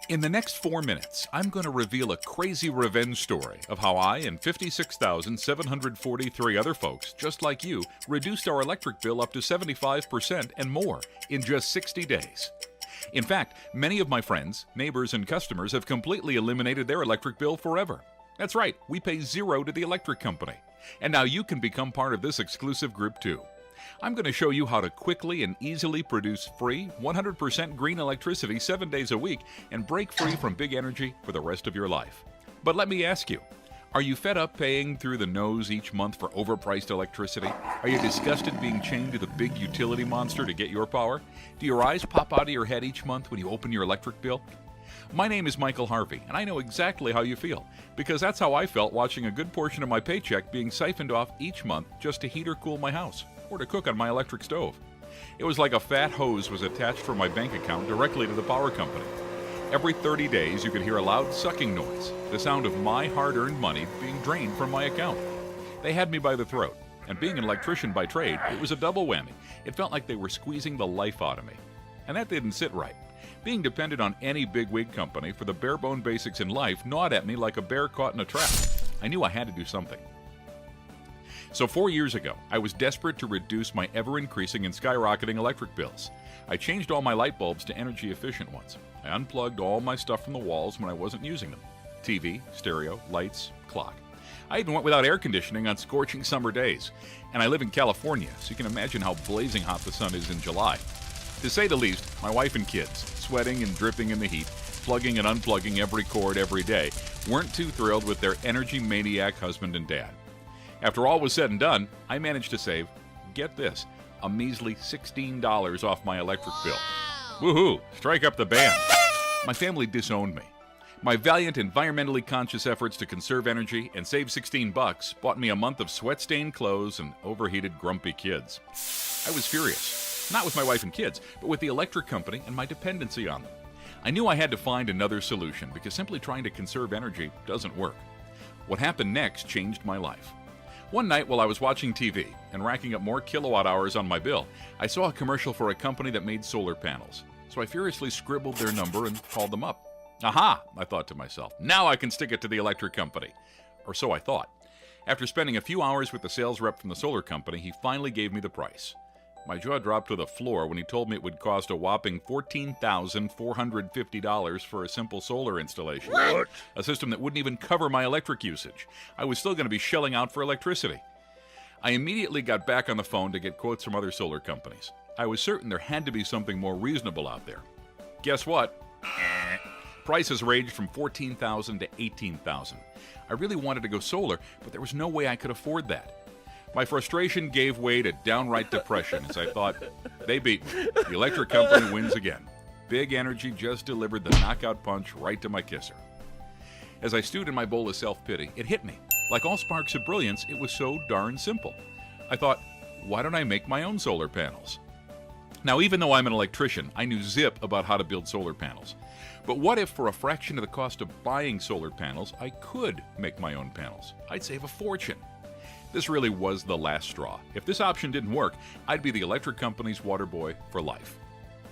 In the next 4 minutes, I'm going to reveal a crazy revenge story of how I and 56,743 other folks just like you reduced our electric bill up to 75% and more in just 60 days. In fact, many of my friends, neighbors, and customers have completely eliminated their electric bill forever. That's right, we pay zero to the electric company. And now you can become part of this exclusive group too. I'm going to show you how to quickly and easily produce free, 100% green electricity 7 days a week and break free from big energy for the rest of your life. But let me ask you, are you fed up paying through the nose each month for overpriced electricity? Are you disgusted being chained to the big utility monster to get your power? Do your eyes pop out of your head each month when you open your electric bill? My name is Michael Harvey, and I know exactly how you feel, because that's how I felt watching a good portion of my paycheck being siphoned off each month just to heat or cool my house, or to cook on my electric stove. It was like a fat hose was attached from my bank account directly to the power company. Every 30 days you could hear a loud sucking noise, the sound of my hard-earned money being drained from my account. They had me by the throat, and being an electrician by trade, it was a double whammy. It felt like they were squeezing the life out of me. And that didn't sit right. Being dependent on any bigwig company for the bare-bone basics in life gnawed at me like a bear caught in a trap. I knew I had to do something. So 4 years ago, I was desperate to reduce my ever-increasing and skyrocketing electric bills. I changed all my light bulbs to energy-efficient ones. I unplugged all my stuff from the walls when I wasn't using them. TV, stereo, lights, clock. I even went without air conditioning on scorching summer days. And I live in California, so you can imagine how blazing hot the sun is in July. To say the least, my wife and kids, sweating and dripping in the heat, plugging and unplugging every cord every day, weren't too thrilled with their energy maniac husband and dad. After all was said and done, I managed to save, get this, a measly $16 off my electric bill. Woohoo! Strike up the band. My family disowned me. My valiant, environmentally conscious efforts to conserve energy and save $16 bought me a month of sweat-stained clothes and overheated, grumpy kids. I was furious. Not with my wife and kids, but with the electric company and my dependency on them. I knew I had to find another solution because simply trying to conserve energy doesn't work. What happened next changed my life. One night while I was watching TV and racking up more kilowatt hours on my bill, I saw a commercial for a company that made solar panels. So I furiously scribbled their number and called them up. Aha, I thought to myself, now I can stick it to the electric company. Or so I thought. After spending a few hours with the sales rep from the solar company, he finally gave me the price. My jaw dropped to the floor when he told me it would cost a whopping $14,450 for a simple solar installation. What? A system that wouldn't even cover my electric usage. I was still going to be shelling out for electricity. I immediately got back on the phone to get quotes from other solar companies. I was certain there had to be something more reasonable out there. Guess what? Prices ranged from $14,000 to $18,000. I really wanted to go solar, but there was no way I could afford that. My frustration gave way to downright depression as I thought, they beat me. The electric company wins again. Big Energy just delivered the knockout punch right to my kisser. As I stewed in my bowl of self-pity, it hit me. Like all sparks of brilliance, it was so darn simple. I thought, why don't I make my own solar panels? Now, even though I'm an electrician, I knew zip about how to build solar panels. But what if, for a fraction of the cost of buying solar panels, I could make my own panels? I'd save a fortune. This really was the last straw. If this option didn't work, I'd be the electric company's water boy for life.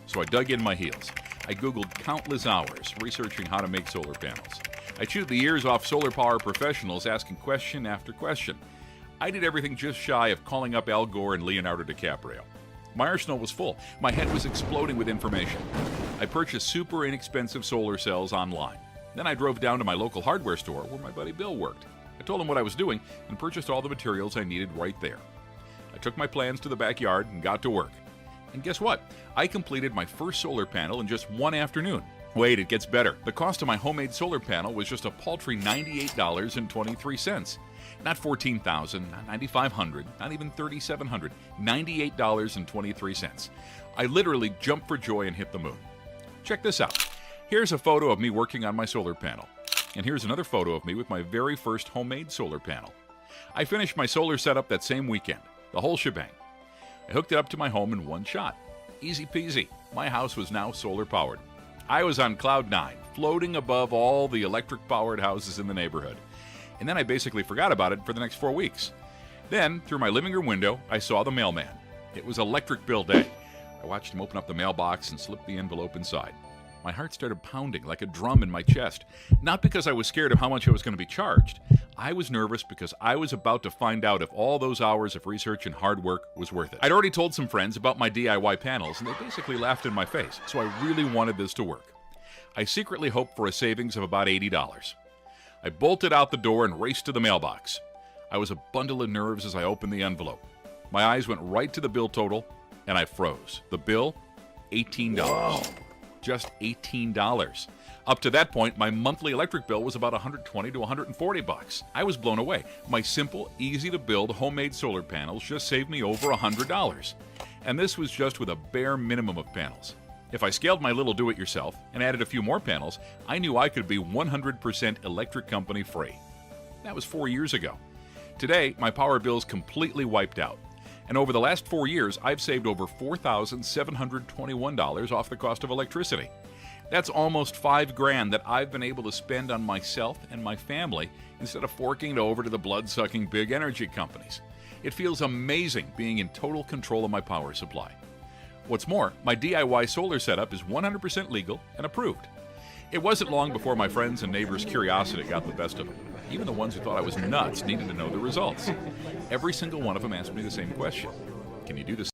So I dug in my heels. I Googled countless hours researching how to make solar panels. I chewed the ears off solar power professionals asking question after question. I did everything just shy of calling up Al Gore and Leonardo DiCaprio. My arsenal was full. My head was exploding with information. I purchased super inexpensive solar cells online. Then I drove down to my local hardware store where my buddy Bill worked. I told him what I was doing and purchased all the materials I needed right there. I took my plans to the backyard and got to work. And guess what? I completed my first solar panel in just one afternoon. Wait, it gets better. The cost of my homemade solar panel was just a paltry $98.23. Not $14,000, not $9,500, not even $3,700. $98.23. I literally jumped for joy and hit the moon. Check this out. Here's a photo of me working on my solar panel. And here's another photo of me with my very first homemade solar panel. I finished my solar setup that same weekend, the whole shebang. I hooked it up to my home in one shot. Easy peasy. My house was now solar powered. I was on cloud 9, floating above all the electric powered houses in the neighborhood. And then I basically forgot about it for the next 4 weeks. Then, through my living room window, I saw the mailman. It was electric bill day. I watched him open up the mailbox and slip the envelope inside. my heart started pounding like a drum in my chest. Not because I was scared of how much I was going to be charged. I was nervous because I was about to find out if all those hours of research and hard work was worth it. I'd already told some friends about my DIY panels, and they basically laughed in my face, so I really wanted this to work. I secretly hoped for a savings of about $80. I bolted out the door and raced to the mailbox. I was a bundle of nerves as I opened the envelope. My eyes went right to the bill total, and I froze. The bill, $18. Whoa. Just $18. Up to that point, my monthly electric bill was about $120 to $140. I was blown away. My simple, easy-to-build homemade solar panels just saved me over $100. And this was just with a bare minimum of panels. If I scaled my little do-it-yourself and added a few more panels, I knew I could be 100% electric company free. That was 4 years ago. Today, my power bill's completely wiped out. And over the last 4 years, I've saved over $4,721 off the cost of electricity. That's almost $5,000 that I've been able to spend on myself and my family instead of forking it over to the blood-sucking big energy companies. It feels amazing being in total control of my power supply. What's more, my DIY solar setup is 100% legal and approved. It wasn't long before my friends and neighbors' curiosity got the best of it. Even the ones who thought I was nuts needed to know the results. Every single one of them asked me the same question. Can you do this?